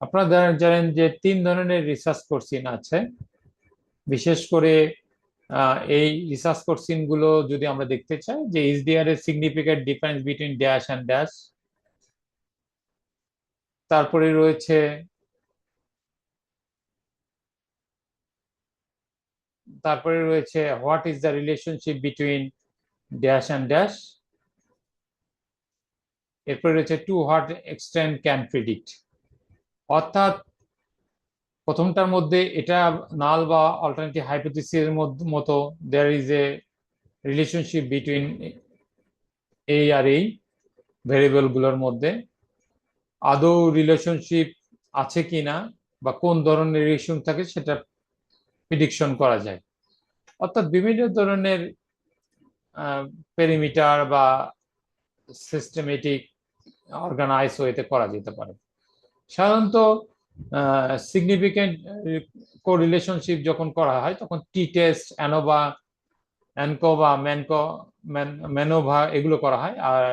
আপনারা জানেন যে 3 ধরনের রিসার্চ কোশ্চেন আছে। বিশেষ করে এই রিসার্চ কোশ্চেন গুলো যদি আমরা দেখতে চাই যে is there a significant difference between dash and dash. তারপরে রয়েছে what is the relationship between dash and dash. এরপরে রয়েছে to what extent can predict. অর্থাৎ প্রথমটার মধ্যে এটা নাল বা অল্টারনেটিভ হাইপোথিসিস এর মতো there is a relationship between এই আর এই ভেরিয়েবল গুলোর মধ্যে আদৌ রিলেশনশিপ আছে কিনা বা কোন ধরনের রিলেশন থাকে সেটা প্রেডিকশন করা যায়। অর্থাৎ বিভিন্ন ধরনের পেরিমিটার বা সিস্টেমেটিক অর্গানাইজ ওয়েতে করা যেতে পারে। সাধারণত সিগনিফিকেন্ট কোরিলেশনশিপ যখন করা হয় তখন টি টেস্ট, অ্যানোভা, অ্যানকোভা, ম্যানোভা এগুলো করা হয়। আর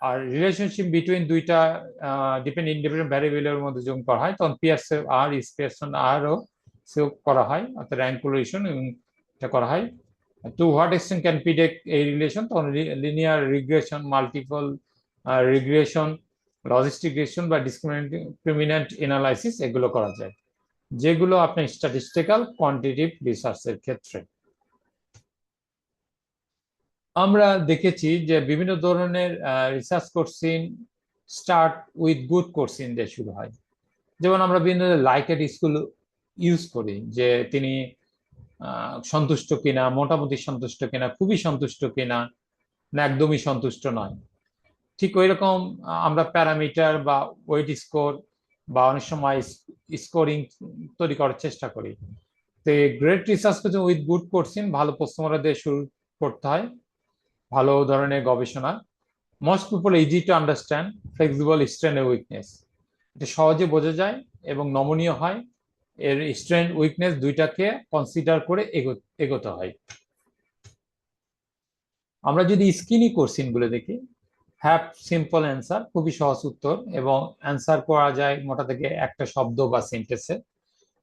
আর রিলেশনশিপ বিটুইন দুইটা ইন্ডিপেন্ডেন্ট ভ্যারিয়েবলের মধ্যে যখন করা হয় তখন পিয়ারসন আর স্পেয়ারসন আরও সেও করা হয়, অর্থাৎ র্যাঙ্ক কোরিলেশন এটা করা হয়। To what extent can predict এই রিলেশন, তখন linear regression, multiple regression, logistic regression বা ডিসক্রিমিন্যান্ট এনালাইসিস এগুলো করা যায়, যেগুলো আপনার স্ট্যাটিস্টিক্যাল কোয়ান্টিটেটিভ রিসার্চের ক্ষেত্রে। আমরা দেখেছি যে বিভিন্ন ধরনের research question start with good question দিয়ে শুরু হয়। যেমন আমরা বিভিন্ন লাইকেড স্কুল ইউজ করি যে তিনি সন্তুষ্ট কিনা, মোটামুটি সন্তুষ্ট কিনা, খুবই সন্তুষ্ট কিনা, না একদমই সন্তুষ্ট নয়। ঠিক ওই রকম আমরা প্যারামিটার বা ওয়েট স্কোর বা অনেক সময় স্কোরিং তৈরি করার চেষ্টা করি। তো গ্রেট রিসার্চ করছে উইথ গুড কোশ্চেন, ভালো প্রশ্নমালা দিয়ে শুরু করতে হয়, ভালো ধরনের গবেষণা। Most people easy to understand, flexible, strength and weakness, এটা সহজে বোঝা যায় এবং নমনীয় হয়। এর স্ট্রেন্থ উইকনেস দুইটাকে কনসিডার করে এগোতে হয়। আমরা যদি স্কিনি কোশ্চেন গুলো দেখি, হ্যাভ সিম্পল অ্যান্সার, খুবই সহজ উত্তর এবং অ্যান্সার করা যায় মোটা থেকে একটা শব্দ বা সেন্টেন্সে,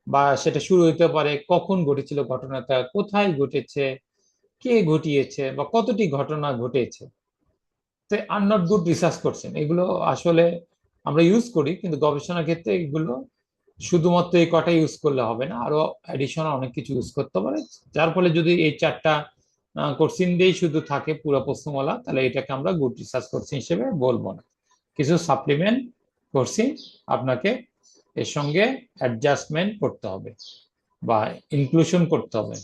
বা সেটা শুরু হতে পারে কখন ঘটেছিল ঘটনাটা, কোথায় ঘটেছে, কে ঘটিয়েছে বা কতটি ঘটনা ঘটেছে। তো আর নট গুড রিসার্চ করছেন এগুলো আসলে আমরা ইউজ করি, কিন্তু গবেষণার ক্ষেত্রে এগুলো শুধুমাত্র এই কটা ইউজ করলে হবে না, আরো অ্যাডিশনাল অনেক কিছু ইউজ করতে পারে। যার ফলে যদি এই 4টা কোশ্চিন দিয়েই শুধু থাকে পুরো প্রশ্নমালা, তাহলে এটাকে আমরা গুড রিসার্চ কোশ্চিন হিসেবে বলবো না। কিছু সাপ্লিমেন্ট কোশ্চিন আপনাকে এর সঙ্গে অ্যাডজাস্টমেন্ট করতে হবে বা ইনক্লুশন করতে হবে।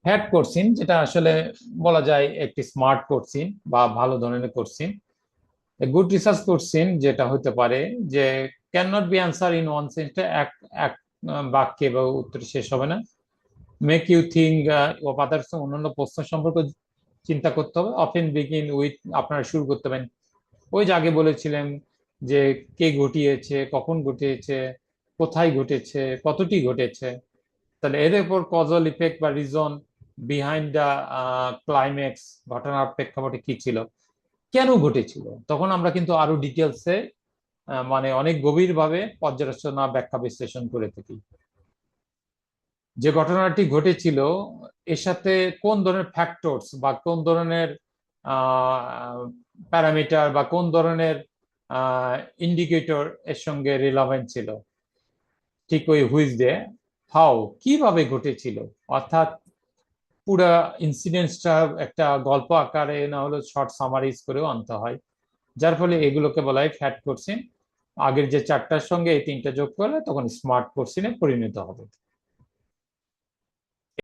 হ্যাড কোশ্চিন, যেটা আসলে বলা যায় একটি স্মার্ট কোশ্চিন বা ভালো ধরনের কোশ্চিন। গুড রিসার্চ কোশ্চিন যেটা হতে পারে যে can not be answer in one sentence, এক এক বাক্যে বা উত্তর শেষ হবে না। Make you think of others, অন্যান্য প্রশ্ন সম্পর্কে চিন্তা করতে হবে। অফেন বিগিন উইথ, আপনারা শুরু করতে পারেন ওই যে আগে বলেছিলেন যে কে ঘটিয়েছে, কখন ঘটিয়েছে, কোথায় ঘটেছে, কতটি ঘটেছে। তাহলে এর উপর কজাল ইফেক্ট বা রিজন বিহাইন্ড দ্য ক্লাইম্যাক্স, ঘটনার প্রেক্ষাপটে কি ছিল, কেন ঘটেছিল, তখন আমরা কিন্তু আরো ডিটেলসে মানে অনেক গভীরভাবে পর্যালোচনা, ব্যাখ্যা, বিশ্লেষণ করে থাকি। যে ঘটনাটি ঘটেছিল এর সাথে কোন ধরনের ফ্যাক্টরস বা কোন ধরনের প্যারামিটার বা কোন ধরনের ইন্ডিকেটর এর সঙ্গে রিলেভেন্ট ছিল। ঠিক ওই হুইচ ডে, হাউ, কিভাবে ঘটেছিল, অর্থাৎ পুরা ইনসিডেন্টসটা একটা গল্প আকারে না হলে শর্ট সামারিজ করেও আনতে হয়। যার ফলে এগুলোকে বলা হয় ফ্যাট কোশ্চেন। আগের যে 4টার সঙ্গে এই 3টা যোগ করলে তখন স্মার্ট কোশ্চেনে পরিণত হবে।